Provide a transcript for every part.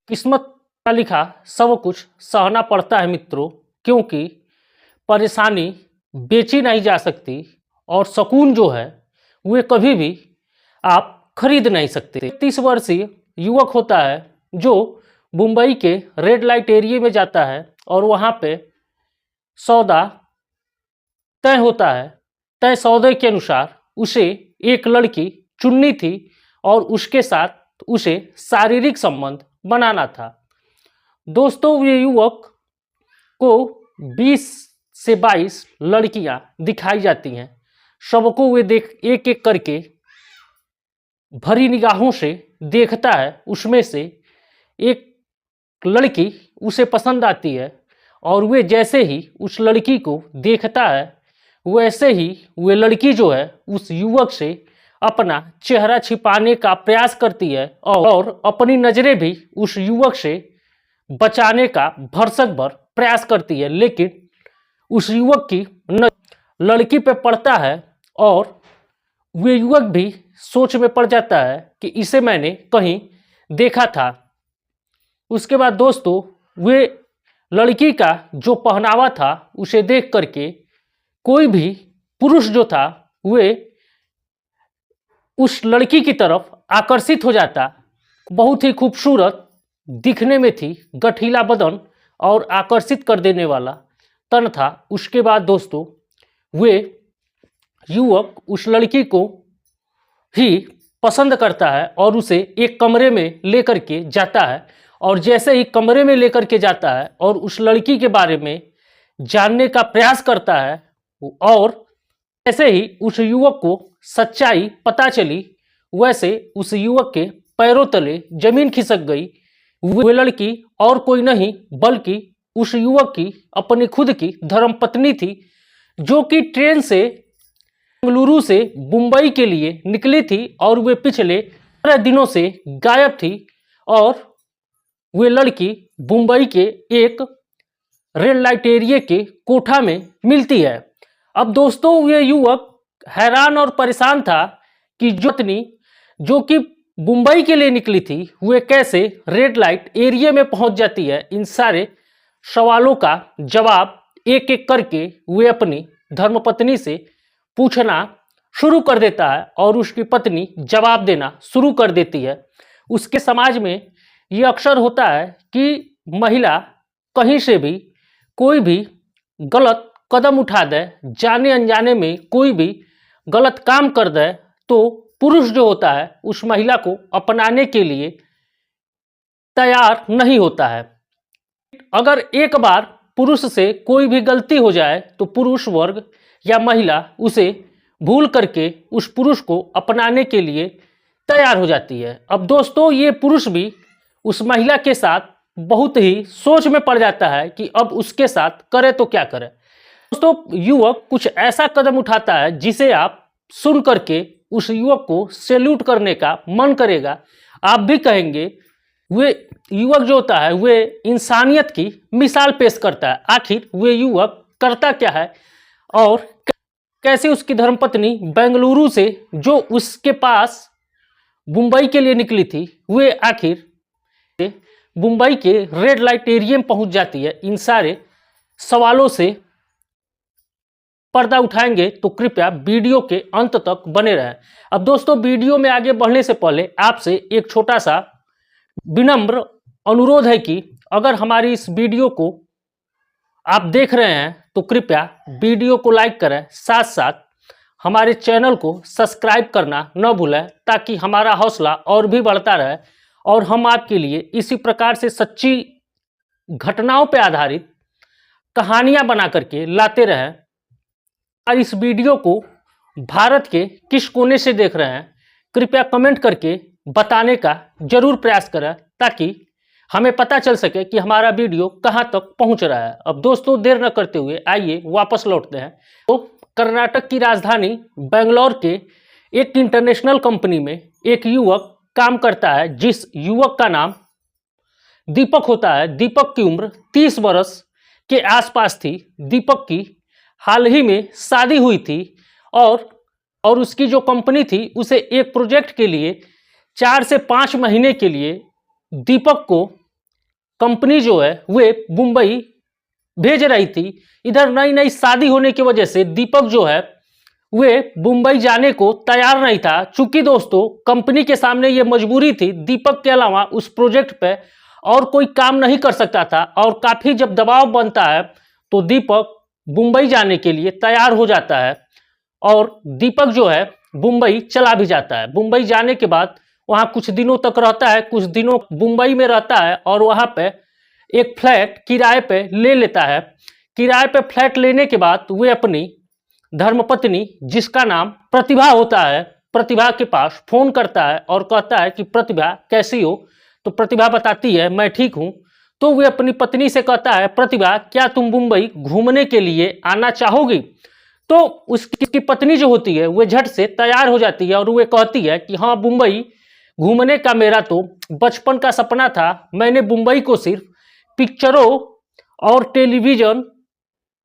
किस्मत का लिखा सब कुछ सहना पड़ता है मित्रों, क्योंकि परेशानी बेची नहीं जा सकती और सुकून जो है वे कभी भी आप खरीद नहीं सकते। 30 वर्षीय युवक होता है जो मुंबई के रेड लाइट एरिया में जाता है और वहाँ पे सौदा तय होता है। तय सौदे के अनुसार उसे एक लड़की चुननी थी और उसके साथ उसे शारीरिक संबंध बनाना था। दोस्तों, ये युवक को 20 से 22 लड़कियां दिखाई जाती हैं। सबको वे एक एक करके भरी निगाहों से देखता है। उसमें से एक लड़की उसे पसंद आती है और वे जैसे ही उस लड़की को देखता है वैसे ही वे लड़की जो है उस युवक से अपना चेहरा छिपाने का प्रयास करती है और अपनी नज़रें भी उस युवक से बचाने का भरसक भर प्रयास करती है। लेकिन उस युवक की नज़र लड़की पे पड़ता है और वे युवक भी सोच में पड़ जाता है कि इसे मैंने कहीं देखा था। उसके बाद दोस्तों, वे लड़की का जो पहनावा था उसे देख करके कोई भी पुरुष जो था वे उस लड़की की तरफ आकर्षित हो जाता। बहुत ही खूबसूरत दिखने में थी, गठीला बदन और आकर्षित कर देने वाला तन था। उसके बाद दोस्तों, वे युवक उस लड़की को ही पसंद करता है और उसे एक कमरे में लेकर के जाता है। और जैसे ही कमरे में लेकर के जाता है और उस लड़की के बारे में जानने का प्रयास करता है और जैसे ही उस युवक को सच्चाई पता चली वैसे उस युवक के पैरों तले जमीन खिसक गई। वो लड़की और कोई नहीं बल्कि उस युवक की अपनी खुद की धर्मपत्नी थी, जो कि ट्रेन से बेंगलुरु से मुंबई के लिए निकली थी और वे पिछले 15 दिनों से गायब थी। और वे लड़की मुंबई के एक रेड लाइट एरिया के कोठा में मिलती है। अब दोस्तों, ये युवक हैरान और परेशान था कि जो कि मुंबई के लिए निकली थी वे कैसे रेड लाइट एरिया में पहुंच जाती है। इन सारे सवालों का जवाब एक एक करके वे अपनी धर्मपत्नी से पूछना शुरू कर देता है और उसकी पत्नी जवाब देना शुरू कर देती है। उसके समाज में ये अक्सर होता है कि महिला कहीं से भी कोई भी गलत कदम उठा दे, जाने अनजाने में कोई भी गलत काम कर दे, तो पुरुष जो होता है उस महिला को अपनाने के लिए तैयार नहीं होता है। अगर एक बार पुरुष से कोई भी गलती हो जाए तो पुरुष वर्ग या महिला उसे भूल करके उस पुरुष को अपनाने के लिए तैयार हो जाती है। अब दोस्तों, ये पुरुष भी उस महिला के साथ बहुत ही सोच में पड़ जाता है कि अब उसके साथ करे तो क्या करे। दोस्तों, युवक कुछ ऐसा कदम उठाता है जिसे आप सुन करके उस युवक को सैल्यूट करने का मन करेगा। आप भी कहेंगे वे युवक जो होता है वे इंसानियत की मिसाल पेश करता है। आखिर वे युवक करता क्या है और कैसे उसकी धर्मपत्नी बेंगलुरु से जो उसके पास मुंबई के लिए निकली थी वे आखिर मुंबई के रेड लाइट एरिया में पहुंच जाती है। इन सारे सवालों से पर्दा उठाएंगे तो कृपया वीडियो के अंत तक बने रहें। अब दोस्तों, वीडियो में आगे बढ़ने से पहले आपसे एक छोटा सा विनम्र अनुरोध है कि अगर हमारी इस वीडियो को आप देख रहे हैं तो कृपया वीडियो को लाइक करें, साथ साथ हमारे चैनल को सब्सक्राइब करना न भूलें, ताकि हमारा हौसला और भी बढ़ता रहे और हम आपके लिए इसी प्रकार से सच्ची घटनाओं पर आधारित कहानियां बना करके लाते रहें। और इस वीडियो को भारत के किस कोने से देख रहे हैं कृपया कमेंट करके बताने का जरूर प्रयास करें, ताकि हमें पता चल सके कि हमारा वीडियो कहां तक पहुंच रहा है। अब दोस्तों, देर न करते हुए आइए वापस लौटते हैं। तो कर्नाटक की राजधानी बेंगलोर के एक इंटरनेशनल कंपनी में एक युवक काम करता है, जिस युवक का नाम दीपक होता है। दीपक की उम्र 30 वर्ष के आसपास थी। दीपक की हाल ही में शादी हुई थी और उसकी जो कंपनी थी उसे एक प्रोजेक्ट के लिए 4 से 5 महीने के लिए दीपक को कंपनी जो है वे मुंबई भेज रही थी। इधर नई नई शादी होने की वजह से दीपक जो है वे मुंबई जाने को तैयार नहीं था। चूंकि दोस्तों कंपनी के सामने ये मजबूरी थी, दीपक के अलावा उस प्रोजेक्ट पे और कोई काम नहीं कर सकता था और काफी जब दबाव बनता है तो दीपक मुंबई जाने के लिए तैयार हो जाता है और दीपक जो है मुंबई चला भी जाता है। मुंबई जाने के बाद वहां कुछ दिनों तक रहता है, कुछ दिनों मुंबई में रहता है और वहां पे एक फ्लैट किराए पे ले लेता है। किराए पे फ्लैट लेने के बाद वे अपनी धर्मपत्नी जिसका नाम प्रतिभा होता है, प्रतिभा के पास फोन करता है और कहता है कि प्रतिभा कैसी हो। तो प्रतिभा बताती है मैं ठीक हूं। तो वे अपनी पत्नी से कहता है प्रतिभा क्या तुम मुंबई घूमने के लिए आना चाहोगी। तो उसकी पत्नी जो होती है वह झट से तैयार हो जाती है और वे कहती है कि हाँ मुंबई घूमने का मेरा तो बचपन का सपना था। मैंने मुंबई को सिर्फ पिक्चरों और टेलीविजन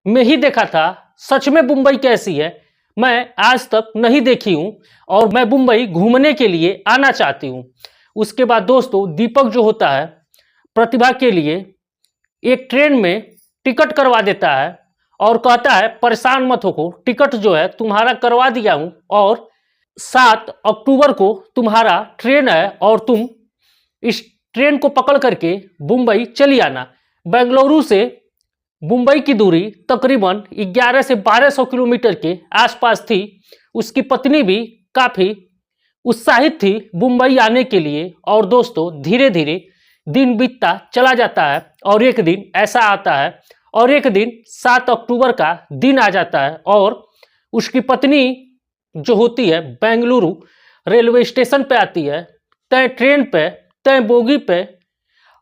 में ही देखा था। सच में मुंबई कैसी है मैं आज तक नहीं देखी हूं और मैं मुंबई घूमने के लिए आना चाहती हूं। उसके बाद दोस्तों दीपक जो होता है प्रतिभा के लिए एक ट्रेन में टिकट करवा देता है और कहता है परेशान मत हो, टिकट जो है तुम्हारा करवा दिया हूं और 7 अक्टूबर को तुम्हारा ट्रेन है और तुम इस ट्रेन को पकड़ करके मुंबई चली आना। बेंगलुरु से मुंबई की दूरी तकरीबन 11 से 1200 किलोमीटर के आसपास थी। उसकी पत्नी भी काफी उत्साहित थी मुंबई आने के लिए और दोस्तों धीरे धीरे दिन बीतता चला जाता है और एक दिन ऐसा आता है और एक दिन 7 अक्टूबर का दिन आ जाता है और उसकी पत्नी जो होती है बेंगलुरु रेलवे स्टेशन पे आती है, तय ट्रेन पे, तय बोगी पे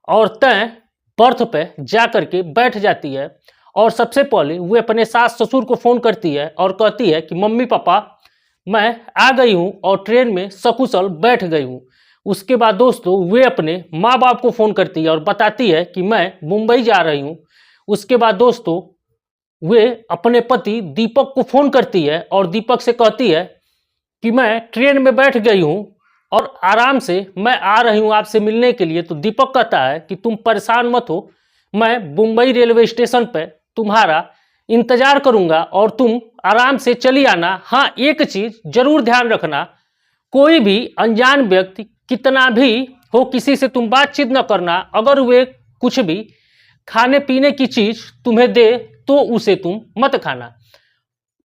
और तय बर्थ पे जा करके बैठ जाती है और सबसे पहले वो अपने सास ससुर को फोन करती है और कहती है कि मम्मी पापा मैं आ गई हूँ और ट्रेन में सकुशल बैठ गई हूँ। उसके बाद दोस्तों वे अपने माँ बाप को फोन करती है और बताती है कि मैं मुंबई जा रही हूँ। उसके बाद दोस्तों वे अपने पति दीपक को फोन करती है और दीपक से कहती है कि मैं ट्रेन में बैठ गई हूँ और आराम से मैं आ रही हूँ आपसे मिलने के लिए। तो दीपक कहता है कि तुम परेशान मत हो, मैं मुंबई रेलवे स्टेशन पे तुम्हारा इंतजार करूंगा और तुम आराम से चली आना। हाँ एक चीज जरूर ध्यान रखना, कोई भी अनजान व्यक्ति कितना भी हो किसी से तुम बातचीत न करना। अगर वे कुछ भी खाने पीने की चीज तुम्हें दे तो उसे तुम मत खाना।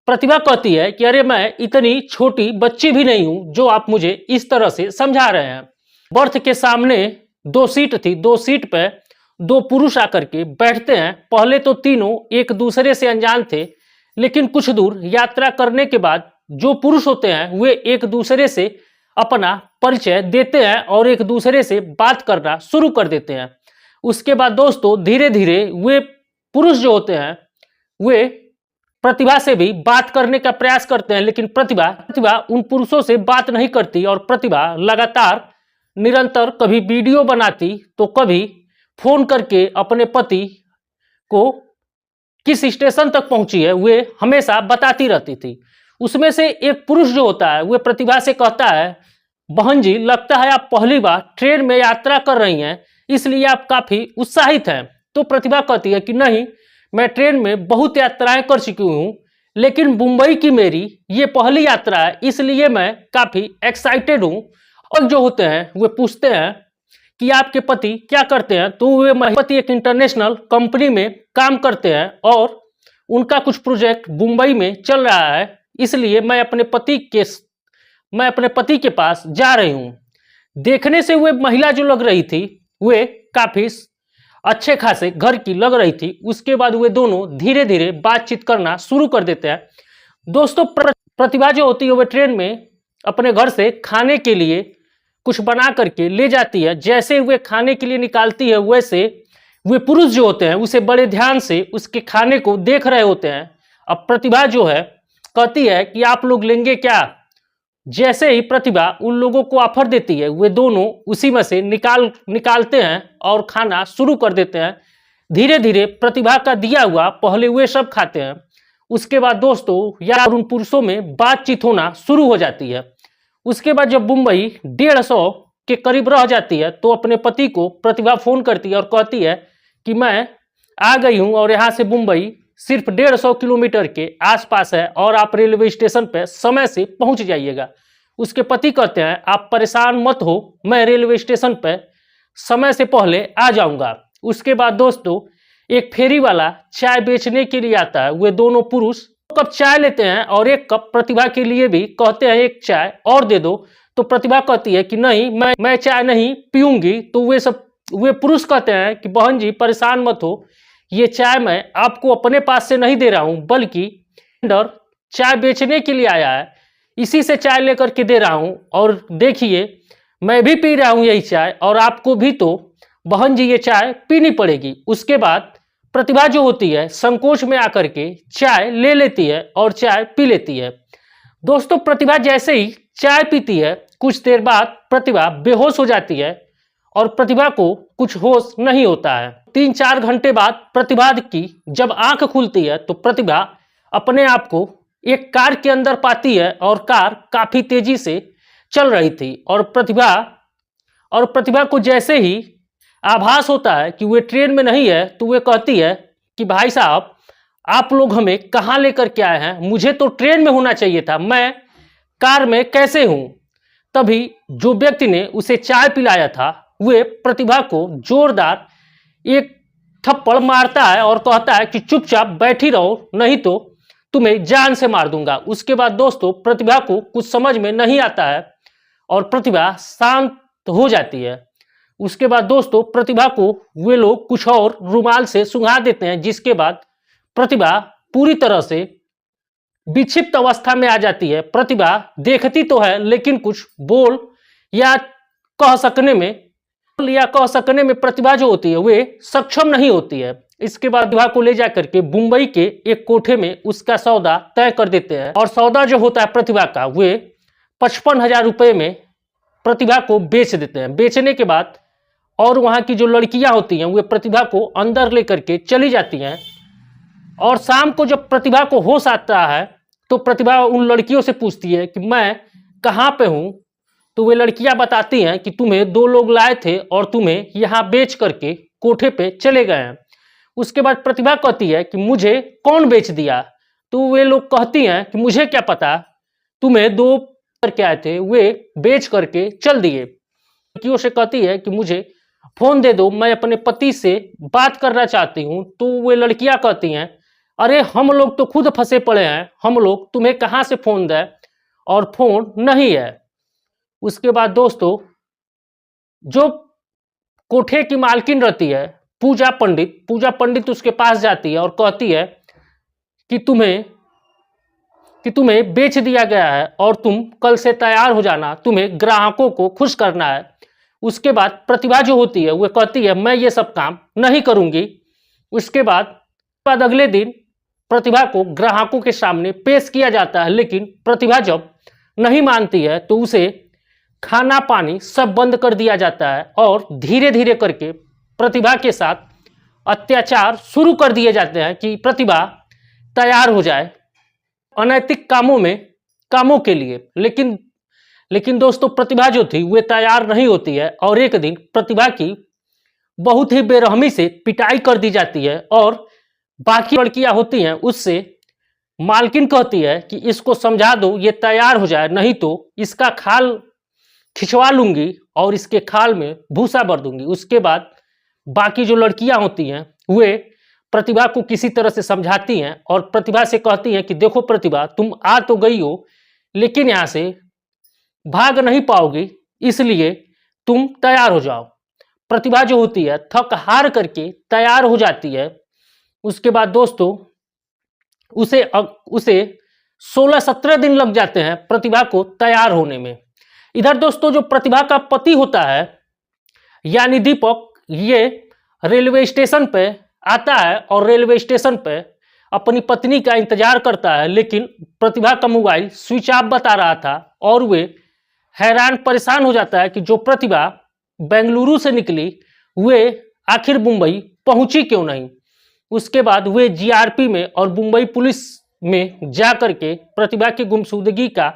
प्रतिभा कहती है कि अरे मैं इतनी छोटी बच्ची भी नहीं हूं जो आप मुझे इस तरह से समझा रहे हैं। बर्थ के सामने 2 सीट थी, 2 सीट पे 2 पुरुष आकर के बैठते हैं। पहले तो तीनों एक दूसरे से अनजान थे, लेकिन कुछ दूर यात्रा करने के बाद जो पुरुष होते हैं वे एक दूसरे से अपना परिचय देते हैं और एक दूसरे से बात करना शुरू कर देते हैं। उसके बाद दोस्तों धीरे धीरे वे पुरुष जो होते हैं वे प्रतिभा से भी बात करने का प्रयास करते हैं, लेकिन प्रतिभा उन पुरुषों से बात नहीं करती और प्रतिभा लगातार निरंतर कभी वीडियो बनाती तो कभी फोन करके अपने पति को किस स्टेशन तक पहुंची है वे हमेशा बताती रहती थी। उसमें से एक पुरुष जो होता है वह प्रतिभा से कहता है बहन जी लगता है आप पहली बार ट्रेन में यात्रा कर रही हैं, इसलिए आप काफी उत्साहित हैं। तो प्रतिभा कहती है कि नहीं, मैं ट्रेन में बहुत यात्राएं कर चुकी हूं, लेकिन मुंबई की मेरी ये पहली यात्रा है, इसलिए मैं काफी एक्साइटेड हूं। और जो होते हैं वे पूछते हैं कि आपके पति क्या करते हैं। तो वे पति एक इंटरनेशनल कंपनी में काम करते हैं और उनका कुछ प्रोजेक्ट मुंबई में चल रहा है, इसलिए मैं अपने पति के पास जा रही हूं। देखने से वे महिला जो लग रही थी वे काफी अच्छे खासे घर की लग रही थी। उसके बाद वे दोनों धीरे धीरे बातचीत करना शुरू कर देते हैं। दोस्तों प्रतिभा जो होती है वे ट्रेन में अपने घर से खाने के लिए कुछ बना करके ले जाती है। जैसे वे खाने के लिए निकालती है वैसे वे पुरुष जो होते हैं उसे बड़े ध्यान से उसके खाने को देख रहे होते हैं। अब प्रतिभा जो है कहती है कि आप लोग लेंगे क्या। जैसे ही प्रतिभा उन लोगों को ऑफर देती है वे दोनों उसी में से निकालते हैं और खाना शुरू कर देते हैं। धीरे धीरे प्रतिभा का दिया हुआ पहले वे सब खाते हैं। उसके बाद दोस्तों यार उन पुरुषों में बातचीत होना शुरू हो जाती है। उसके बाद जब मुंबई 150 के करीब रह जाती है तो अपने पति को प्रतिभा फोन करती है और कहती है कि मैं आ गई हूं और यहाँ से मुंबई सिर्फ 150 किलोमीटर के आसपास है और आप रेलवे स्टेशन पे समय से पहुंच जाइएगा। उसके पति कहते हैं आप परेशान मत हो, मैं रेलवे स्टेशन पे समय से पहले आ जाऊंगा। उसके बाद दोस्तों एक फेरी वाला चाय बेचने के लिए आता है। वे दोनों पुरुष कप चाय लेते हैं और एक कप प्रतिभा के लिए भी कहते हैं एक चाय और दे दो। तो प्रतिभा कहती है कि नहीं, मैं चाय नहीं पीऊंगी। तो वे पुरुष कहते हैं कि बहन जी परेशान मत हो, ये चाय मैं आपको अपने पास से नहीं दे रहा हूं बल्कि चाय बेचने के लिए आया है, इसी से चाय लेकर के दे रहा हूं। और देखिए मैं भी पी रहा हूं यही चाय और आपको भी तो बहन जी ये चाय पीनी पड़ेगी। उसके बाद प्रतिभा जो होती है संकोच में आकर के चाय ले लेती है और चाय पी लेती है। दोस्तों प्रतिभा जैसे ही चाय पीती है कुछ देर बाद प्रतिभा बेहोश हो जाती है और प्रतिभा को कुछ होश नहीं होता है। 3-4 घंटे बाद प्रतिभा की जब आंख खुलती है तो प्रतिभा अपने आप को एक कार के अंदर पाती है और कार काफी तेजी से चल रही थी और प्रतिभा को जैसे ही आभास होता है कि वे ट्रेन में नहीं है तो वे कहती है कि भाई साहब आप लोग हमें कहाँ लेकर के आए हैं, मुझे तो ट्रेन में होना चाहिए था, मैं कार में कैसे हूं। तभी जो व्यक्ति ने उसे चाय पिलाया था वे प्रतिभा को जोरदार एक थप्पड़ मारता है और कहता है कि चुपचाप बैठी रहो नहीं तो तुम्हें जान से मार दूंगा। उसके बाद दोस्तों प्रतिभा को कुछ समझ में नहीं आता है और प्रतिभा शांत हो जाती है। उसके बाद दोस्तों प्रतिभा को वे लोग कुछ और रुमाल से सुंघा देते हैं, जिसके बाद प्रतिभा पूरी तरह से विक्षिप्त अवस्था में आ जाती है। प्रतिभा देखती तो है लेकिन कुछ बोल या कह सकने में प्रतिभा जो होती है वे सक्षम नहीं होती है। इसके बाद प्रतिभा को ले जाकर के मुंबई के एक कोठे में उसका सौदा तय कर देते हैं और सौदा जो होता है प्रतिभा का वे 55,000 रुपये में प्रतिभा को बेच देते हैं। बेचने के बाद और वहां की जो लड़कियां होती हैं वे प्रतिभा को अंदर लेकर के चली जाती हैं और शाम को जब प्रतिभा को होश आता है तो प्रतिभा उन लड़कियों से पूछती है कि मैं कहाँ पे हूँ। तो वे लड़कियां बताती हैं कि तुम्हें 2 लोग लाए थे और तुम्हें यहाँ बेच करके कोठे पे चले गए हैं। उसके बाद प्रतिभा कहती है कि मुझे कौन बेच दिया। तो वे लोग कहती हैं कि मुझे क्या पता, तुम्हें 2 करके आए थे वे बेच करके चल दिए। लड़कियों से कहती है कि मुझे फोन दे दो, मैं अपने पति से बात करना चाहती हूँ। तो वे लड़कियां कहती हैं अरे हम लोग तो खुद फंसे पड़े हैं, हम लोग तुम्हें कहाँ से फोन दें और फोन नहीं है। उसके बाद दोस्तों जो कोठे की मालकिन रहती है पूजा पंडित उसके पास जाती है और कहती है कि तुम्हें बेच दिया गया है और तुम कल से तैयार हो जाना, तुम्हें ग्राहकों को खुश करना है। उसके बाद प्रतिभा जो होती है वह कहती है मैं ये सब काम नहीं करूंगी। उसके बाद अगले दिन प्रतिभा को ग्राहकों के सामने पेश किया जाता है, लेकिन प्रतिभा जब नहीं मानती है तो उसे खाना पानी सब बंद कर दिया जाता है और धीरे धीरे करके प्रतिभा के साथ अत्याचार शुरू कर दिए जाते हैं कि प्रतिभा तैयार हो जाए अनैतिक कामों के लिए। लेकिन दोस्तों प्रतिभा जो थी वे तैयार नहीं होती है और एक दिन प्रतिभा की बहुत ही बेरहमी से पिटाई कर दी जाती है और बाकी लड़कियां होती हैं उससे मालकिन कहती है कि इसको समझा दो ये तैयार हो जाए, नहीं तो इसका खाल खिंचवा लूंगी और इसके खाल में भूसा भर दूंगी। उसके बाद बाकी जो लड़कियां होती हैं वे प्रतिभा को किसी तरह से समझाती हैं और प्रतिभा से कहती हैं कि देखो प्रतिभा तुम आ तो गई हो लेकिन यहाँ से भाग नहीं पाओगी, इसलिए तुम तैयार हो जाओ। प्रतिभा जो होती है थक हार करके तैयार हो जाती है। उसके बाद दोस्तों उसे 16-17 दिन लग जाते हैं प्रतिभा को तैयार होने में। इधर दोस्तों जो प्रतिभा का पति होता है यानी दीपक, ये रेलवे स्टेशन पे आता है और रेलवे स्टेशन पे अपनी पत्नी का इंतजार करता है, लेकिन प्रतिभा का मोबाइल स्विच ऑफ बता रहा था और वे हैरान परेशान हो जाता है कि जो प्रतिभा बेंगलुरु से निकली वे आखिर मुंबई पहुंची क्यों नहीं। उसके बाद वे जीआरपी में और मुंबई पुलिस में जा करके प्रतिभा की गुमशुदगी का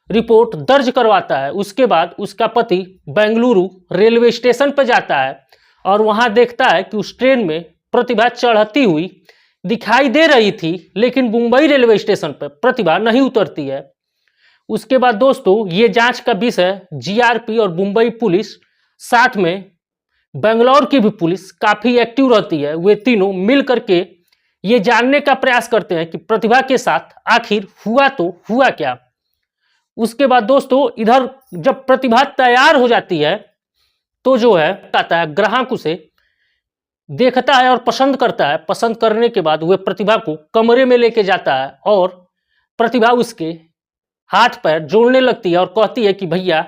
रिपोर्ट दर्ज करवाता है। उसके बाद उसका पति बेंगलुरु रेलवे स्टेशन पर जाता है और वहां देखता है कि उस ट्रेन में प्रतिभा चढ़ती हुई दिखाई दे रही थी, लेकिन मुंबई रेलवे स्टेशन पर प्रतिभा नहीं उतरती है। उसके बाद दोस्तों ये जांच का विषय जीआरपी और मुंबई पुलिस, साथ में बेंगलौर की भी पुलिस काफी एक्टिव रहती है। वे तीनों मिल करके ये जानने का प्रयास करते हैं कि प्रतिभा के साथ आखिर हुआ तो हुआ क्या। उसके बाद दोस्तों इधर जब प्रतिभा तैयार हो जाती है तो जो है आता है ग्राहक उसे देखता है और पसंद करता है। पसंद करने के बाद वह प्रतिभा को कमरे में लेके जाता है और प्रतिभा उसके हाथ पैर जोड़ने लगती है और कहती है कि भैया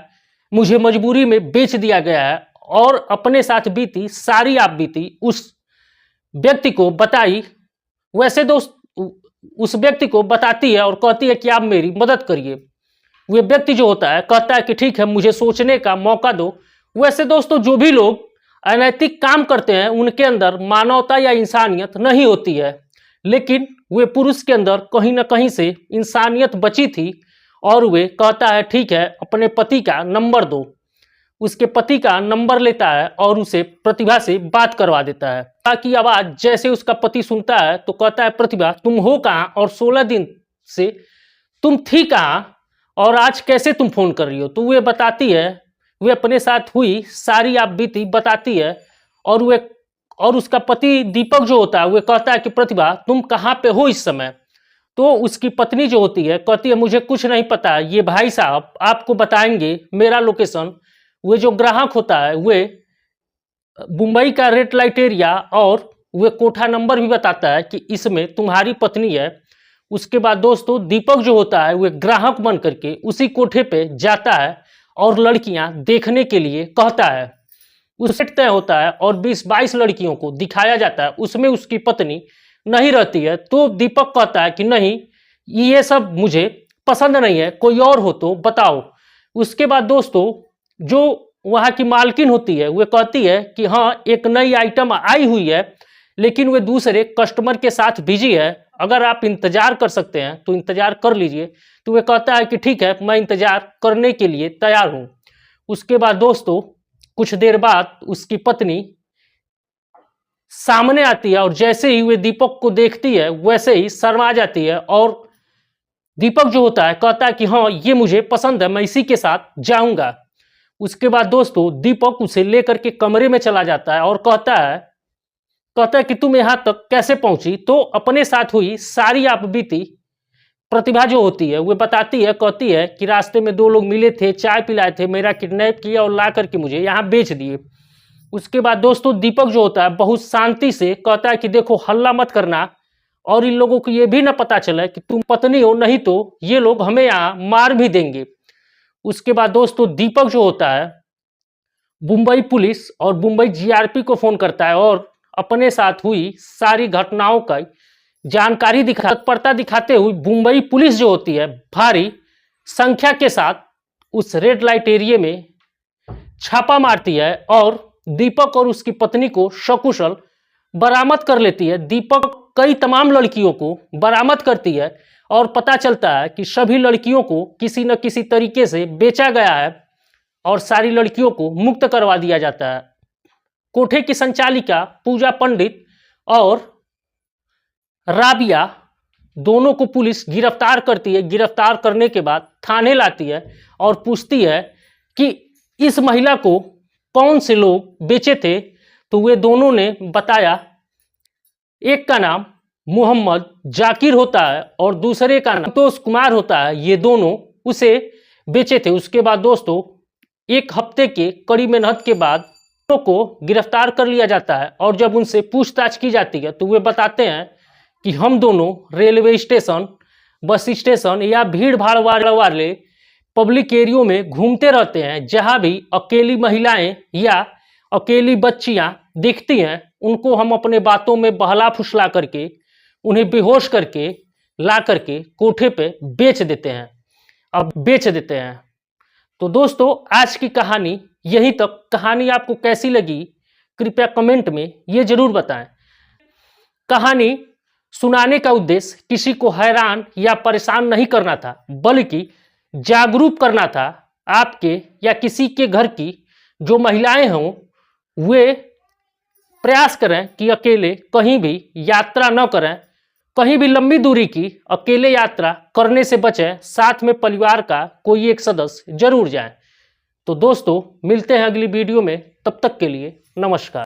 मुझे मजबूरी में बेच दिया गया है, और अपने साथ बीती सारी आप बीती उस व्यक्ति को बताई। वैसे दोस्त उस व्यक्ति को बताती है और कहती है कि आप मेरी मदद करिए। वह व्यक्ति जो होता है कहता है कि ठीक है, मुझे सोचने का मौका दो। वैसे दोस्तों जो भी लोग अनैतिक काम करते हैं उनके अंदर मानवता या इंसानियत नहीं होती है, लेकिन वे पुरुष के अंदर कहीं ना कहीं से इंसानियत बची थी और वे कहता है ठीक है, अपने पति का नंबर दो। उसके पति का नंबर लेता है और उसे प्रतिभा से बात करवा देता है। ताकि आवाज जैसे उसका पति सुनता है तो कहता है प्रतिभा तुम हो कहाँ और 16 दिन से तुम थी कहाँ और आज कैसे तुम फोन कर रही हो। तो वे बताती है, वे अपने साथ हुई सारी आप बीती बताती है। और उसका पति दीपक जो होता है वह कहता है कि प्रतिभा तुम कहाँ पे हो इस समय। तो उसकी पत्नी जो होती है कहती है मुझे कुछ नहीं पता, ये भाई साहब आपको बताएंगे मेरा लोकेशन। वे जो ग्राहक होता है वे मुंबई का रेड लाइट एरिया और वे कोठा नंबर भी बताता है कि इसमें तुम्हारी पत्नी है। उसके बाद दोस्तों दीपक जो होता है वह ग्राहक बन करके उसी कोठे पे जाता है और लड़कियां देखने के लिए कहता है। उस सेट तय होता है और 20-22 लड़कियों को दिखाया जाता है, उसमें उसकी पत्नी नहीं रहती है। तो दीपक कहता है कि नहीं, ये सब मुझे पसंद नहीं है, कोई और हो तो बताओ। उसके बाद दोस्तों जो वहाँ की मालकिन होती है वह कहती है कि हाँ एक नई आइटम आई हुई है, लेकिन वे दूसरे कस्टमर के साथ बिजी है, अगर आप इंतजार कर सकते हैं तो इंतजार कर लीजिए। तो वह कहता है कि ठीक है, मैं इंतजार करने के लिए तैयार हूँ। उसके बाद दोस्तों कुछ देर बाद उसकी पत्नी सामने आती है और जैसे ही वे दीपक को देखती है वैसे ही शर्मा जाती है। और दीपक जो होता है कहता है कि हाँ ये मुझे पसंद है, मैं इसी के साथ जाऊंगा। उसके बाद दोस्तों दीपक उसे लेकर के कमरे में चला जाता है और कहता है कि तुम यहां तक कैसे पहुंची। तो अपने साथ हुई सारी आप बीती प्रतिभा जो होती है वह बताती है, कहती है कि रास्ते में 2 लोग मिले थे, चाय पिलाए थे, मेरा किडनैप किया और ला करके मुझे यहाँ बेच दिए। उसके बाद दोस्तों दीपक जो होता है बहुत शांति से कहता है कि देखो हल्ला मत करना और इन लोगों को ये भी ना पता चले कि तुम पत्नी हो, नहीं तो ये लोग हमें यहाँ मार भी देंगे। उसके बाद दोस्तों दीपक जो होता है मुंबई पुलिस और मुंबई जीआरपी को फोन करता है और अपने साथ हुई सारी घटनाओं का जानकारी तत्परता दिखाते हुए मुंबई पुलिस जो होती है भारी संख्या के साथ उस रेड लाइट एरिया में छापा मारती है और दीपक और उसकी पत्नी को सकुशल बरामद कर लेती है। दीपक कई तमाम लड़कियों को बरामद करती है और पता चलता है कि सभी लड़कियों को किसी न किसी तरीके से बेचा गया है और सारी लड़कियों को मुक्त करवा दिया जाता है। कोठे की संचालिका पूजा पंडित और राबिया दोनों को पुलिस गिरफ्तार करती है। गिरफ्तार करने के बाद थाने लाती है और पूछती है कि इस महिला को कौन से लोग बेचे थे। तो वे दोनों ने बताया, एक का नाम मोहम्मद जाकिर होता है और दूसरे का नाम संतोष कुमार होता है। ये दोनों उसे बेचे थे। उसके बाद दोस्तों 1 हफ्ते के कड़ी मेहनत के बाद दोनों को गिरफ्तार कर लिया जाता है और जब उनसे पूछताछ की जाती है तो वे बताते हैं कि हम दोनों रेलवे स्टेशन, बस स्टेशन या भीड़ भाड़ वाले पब्लिक एरियो में घूमते रहते हैं। जहां भी अकेली महिलाएं या अकेली बच्चियां दिखती हैं उनको हम अपने बातों में बहला फुसला करके उन्हें बेहोश करके ला करके कोठे पे बेच देते हैं। तो दोस्तों आज की कहानी यहीं तक। कहानी आपको कैसी लगी कृपया कमेंट में ये जरूर बताएं। कहानी सुनाने का उद्देश्य किसी को हैरान या परेशान नहीं करना था, बल्कि जागरूक करना था आपके या किसी के घर की जो महिलाएं हों, वे प्रयास करें कि अकेले कहीं भी यात्रा न करें, कहीं भी लंबी दूरी की अकेले यात्रा करने से बचें, साथ में परिवार का कोई एक सदस्य जरूर जाए। तो दोस्तों मिलते हैं अगली वीडियो में, तब तक के लिए नमस्कार।